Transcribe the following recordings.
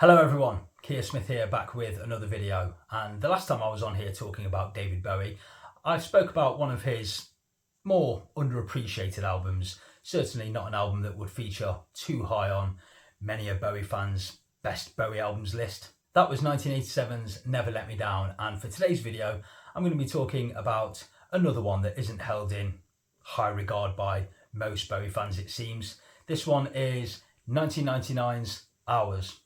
Hello everyone, Keir Smith here, back with another video. And the last time I was on here talking about David Bowie, I spoke about one of his more underappreciated albums, certainly not an album that would feature too high on many of Bowie fans' best Bowie albums list. That was 1987's Never Let Me Down, and for today's video I'm going to be talking about another one that isn't held in high regard by most Bowie fans, it seems. This one is 1999's Hours.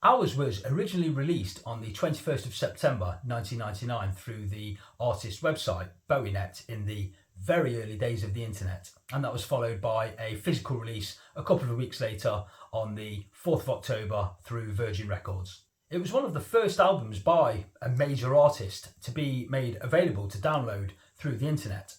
Hours was originally released on the 21st of September 1999 through the artist's website, BowieNet, in the very early days of the internet. And that was followed by a physical release a couple of weeks later on the 4th of October through Virgin Records. It was one of the first albums by a major artist to be made available to download through the internet.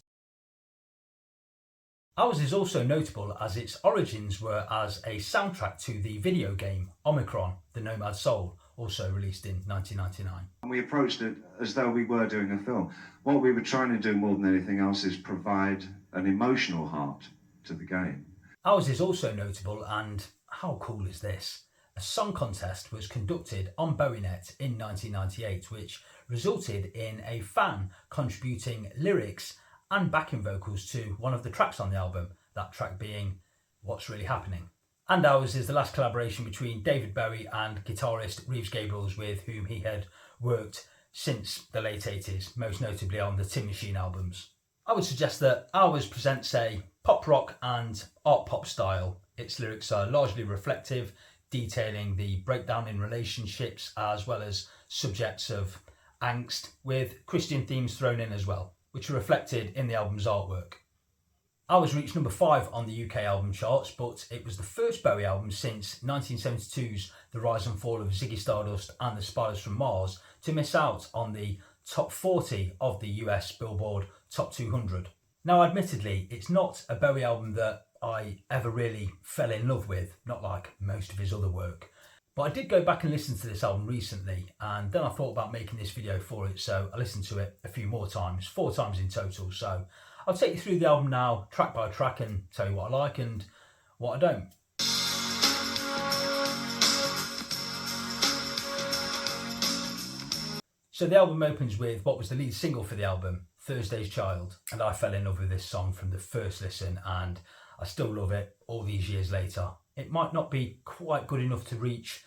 Hours is also notable as its origins were as a soundtrack to the video game Omicron, The Nomad Soul, also released in 1999. And we approached it as though we were doing a film. What we were trying to do more than anything else is provide an emotional heart to the game. Hours is also notable, and how cool is this? A song contest was conducted on BowieNet in 1998, which resulted in a fan contributing lyrics and backing vocals to one of the tracks on the album, that track being What's Really Happening. And Hours is the last collaboration between David Bowie and guitarist Reeves Gabrels, with whom he had worked since the late 80s, most notably on the Tin Machine albums. I would suggest that Hours presents a pop rock and art pop style. Its lyrics are largely reflective, detailing the breakdown in relationships as well as subjects of angst, with Christian themes thrown in as well, which are reflected in the album's artwork. Hours reached number 5 on the UK album charts, but it was the first Bowie album since 1972's The Rise and Fall of Ziggy Stardust and the Spiders from Mars to miss out on the top 40 of the US Billboard Top 200. Now, admittedly, it's not a Bowie album that I ever really fell in love with, not like most of his other work. But I did go back and listen to this album recently, and then I thought about making this video for it, so I listened to it a few more times, 4 times in total. So I'll take you through the album now, track by track, and tell you what I like and what I don't. So the album opens with what was the lead single for the album, Thursday's Child, and I fell in love with this song from the first listen, and I still love it all these years later. It might not be quite good enough to reach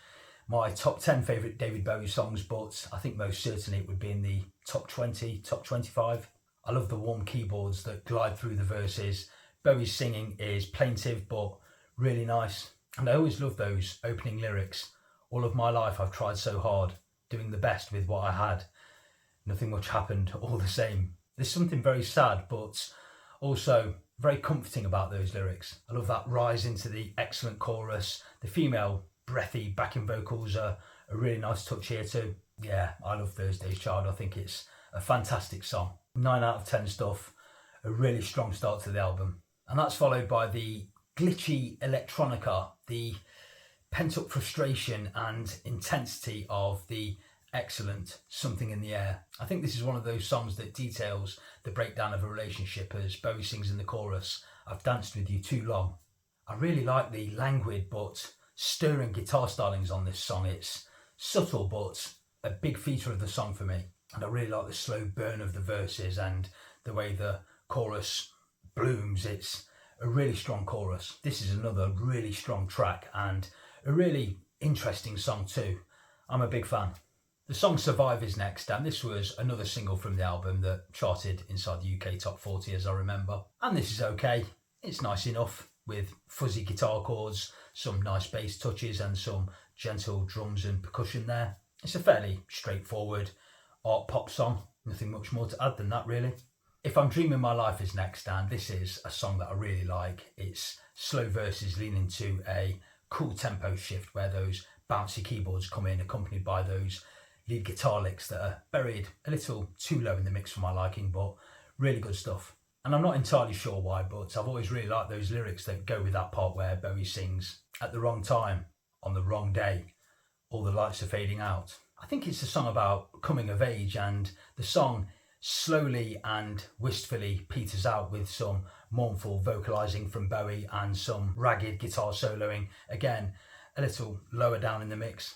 my top 10 favourite David Bowie songs, but I think most certainly it would be in the top 20, top 25. I love the warm keyboards that glide through the verses. Bowie's singing is plaintive but really nice, and I always love those opening lyrics. All of my life I've tried so hard, doing the best with what I had. Nothing much happened, all the same. There's something very sad but also very comforting about those lyrics. I love that rise into the excellent chorus. The female breathy backing vocals are a really nice touch here too. Yeah, I love Thursday's Child. I think it's a fantastic song. 9 out of 10 stuff. A really strong start to the album. And that's followed by the glitchy electronica, the pent up frustration and intensity of the excellent Something in the Air. I think this is one of those songs that details the breakdown of a relationship, as Bowie sings in the chorus, I've danced with you too long. I really like the languid but stirring guitar stylings on this song. It's subtle but a big feature of the song for me, and I really like the slow burn of the verses and the way the chorus blooms. It's a really strong chorus. This is another really strong track and a really interesting song too. I'm a big fan. The song Survive is next, and this was another single from the album that charted inside the UK top 40 as I remember. And this is okay, it's nice enough, with fuzzy guitar chords, some nice bass touches and some gentle drums and percussion there. It's a fairly straightforward art pop song, nothing much more to add than that really. If I'm Dreaming My Life is next, and this is a song that I really like. It's slow verses leaning to a cool tempo shift where those bouncy keyboards come in, accompanied by those lead guitar licks that are buried a little too low in the mix for my liking, but really good stuff. And I'm not entirely sure why, but I've always really liked those lyrics that go with that part where Bowie sings, at the wrong time, on the wrong day, all the lights are fading out. I think it's a song about coming of age, and the song slowly and wistfully peters out with some mournful vocalising from Bowie and some ragged guitar soloing, again a little lower down in the mix.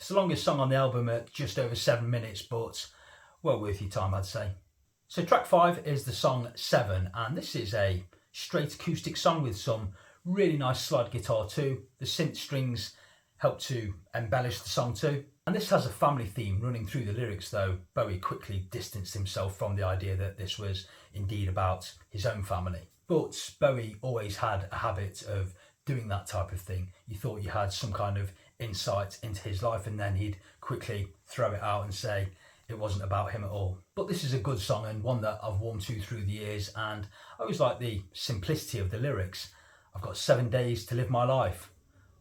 It's the longest song on the album at just over 7 minutes, but well worth your time, I'd say. So track 5 is the song 7, and this is a straight acoustic song with some really nice slide guitar too. The synth strings help to embellish the song too. And this has a family theme running through the lyrics, though Bowie quickly distanced himself from the idea that this was indeed about his own family. But Bowie always had a habit of doing that type of thing. You thought you had some kind of insight into his life, and then he'd quickly throw it out and say it wasn't about him at all. But this is a good song, and one that I've warmed to through the years, and I always like the simplicity of the lyrics. I've got 7 days to live my life,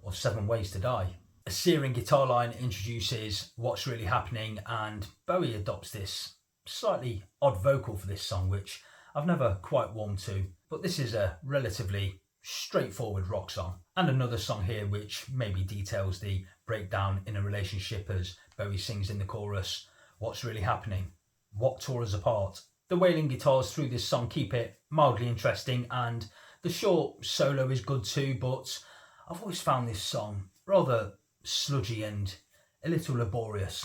or 7 ways to die. A searing guitar line introduces what's really happening, and Bowie adopts this slightly odd vocal for this song, which I've never quite warmed to. But this is a relatively straightforward rock song. And another song here which maybe details the breakdown in a relationship, as Bowie sings in the chorus, "What's really happening? What tore us apart?" The wailing guitars through this song keep it mildly interesting, and the short solo is good too, but I've always found this song rather sludgy and a little laborious.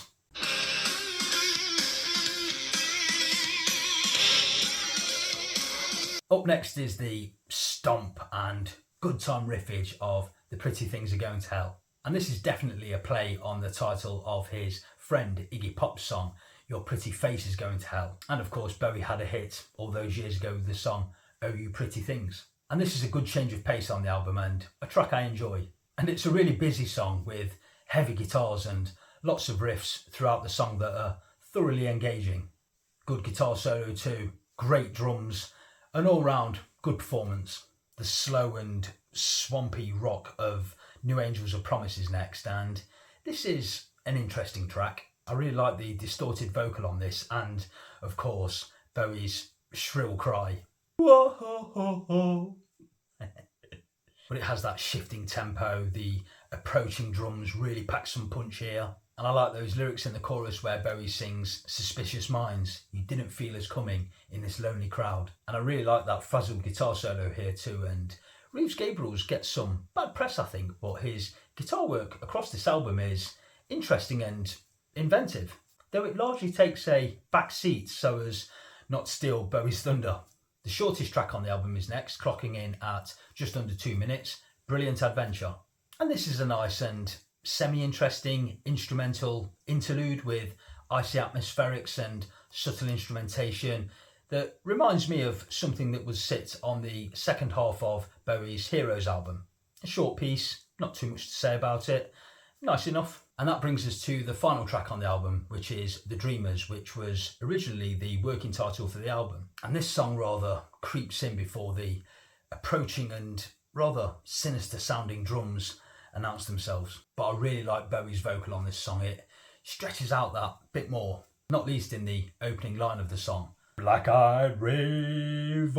Up next is the stomp and good time riffage of The Pretty Things Are Going to Hell. And this is definitely a play on the title of his friend Iggy Pop's song, Your Pretty Face Is Going to Hell. And of course, Bowie had a hit all those years ago with the song Oh You Pretty Things. And this is a good change of pace on the album and a track I enjoy. And it's a really busy song with heavy guitars and lots of riffs throughout the song that are thoroughly engaging. Good guitar solo too, great drums, an all-round good performance. The slow and swampy rock of New Angels of Promise is next, and this is an interesting track. I really like the distorted vocal on this, and of course Bowie's shrill cry. Whoa-ho-ho-ho. But it has that shifting tempo, the approaching drums really pack some punch here. And I like those lyrics in the chorus where Bowie sings, "Suspicious minds, you didn't feel us coming in this lonely crowd." And I really like that frazzled guitar solo here too. And Reeves Gabriel's gets some bad press, I think, but his guitar work across this album is interesting and inventive, though it largely takes a back seat so as not to steal Bowie's thunder. The shortest track on the album is next, clocking in at just under 2 minutes, Brilliant Adventure. And this is a nice and semi-interesting instrumental interlude with icy atmospherics and subtle instrumentation that reminds me of something that would sit on the second half of Bowie's Heroes album. A short piece, not too much to say about it, nice enough. And that brings us to the final track on the album, which is The Dreamers, which was originally the working title for the album. And this song rather creeps in before the approaching and rather sinister sounding drums announce themselves. But I really like Bowie's vocal on this song. It stretches out that bit more, not least in the opening line of the song. Black-eyed ravens.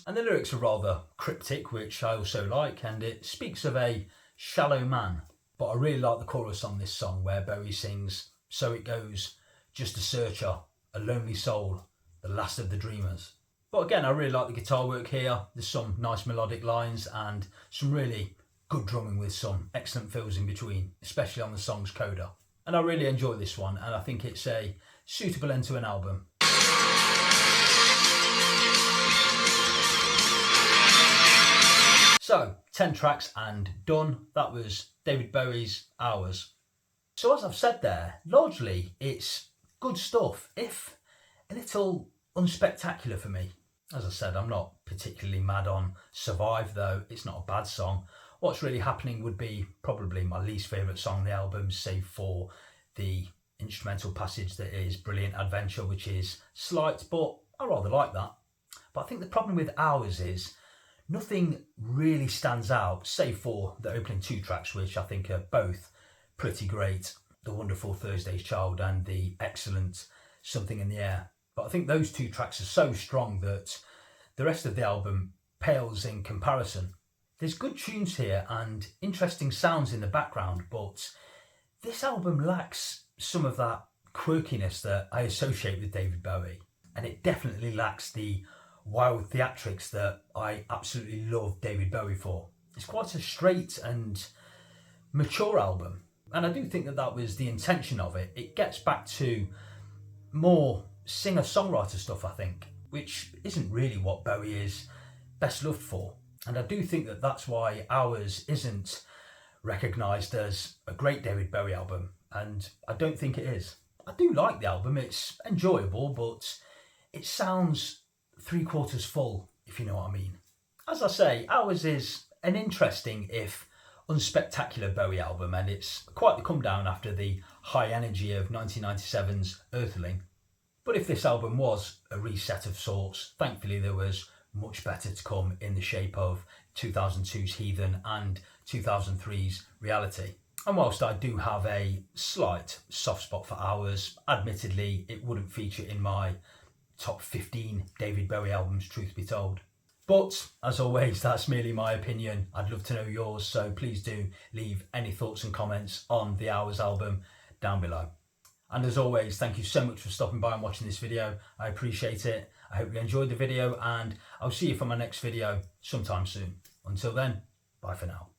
And the lyrics are rather cryptic, which I also like, and it speaks of a shallow man. But I really like the chorus on this song where Bowie sings, "So it goes, just a searcher, a lonely soul, the last of the dreamers." But again, I really like the guitar work here. There's some nice melodic lines and some really good drumming with some excellent fills in between, especially on the song's coda. And I really enjoy this one, and I think it's a suitable end to an album. So, 10 tracks and done. That was David Bowie's Hours. So as I've said there, largely it's good stuff, if a little unspectacular for me. As I said, I'm not particularly mad on Survive, though it's not a bad song. What's Really Happening would be probably my least favourite song on the album, save for the instrumental passage that is Brilliant Adventure, which is slight, but I rather like that. But I think the problem with Hours is nothing really stands out, save for the opening 2 tracks, which I think are both pretty great. The wonderful Thursday's Child and the excellent Something in the Air. But I think those 2 tracks are so strong that the rest of the album pales in comparison. There's good tunes here and interesting sounds in the background, but this album lacks some of that quirkiness that I associate with David Bowie. And it definitely lacks the wild theatrics that I absolutely love David Bowie for. It's quite a straight and mature album. And I do think that that was the intention of it. It gets back to more singer-songwriter stuff, I think, which isn't really what Bowie is best loved for. And I do think that that's why Hours isn't recognised as a great David Bowie album, and I don't think it is. I do like the album, it's enjoyable, but it sounds 3/4 full, if you know what I mean. As I say, Hours is an interesting, if unspectacular Bowie album, and it's quite the come down after the high energy of 1997's Earthling. But if this album was a reset of sorts, thankfully there was much better to come in the shape of 2002's Heathen and 2003's Reality. And whilst I do have a slight soft spot for Hours, admittedly it wouldn't feature in my top 15 David Bowie albums, truth be told. But as always, that's merely my opinion. I'd love to know yours, so please do leave any thoughts and comments on the Hours album down below. And as always, thank you so much for stopping by and watching this video. I appreciate it. I hope you enjoyed the video, and I'll see you for my next video sometime soon. Until then, bye for now.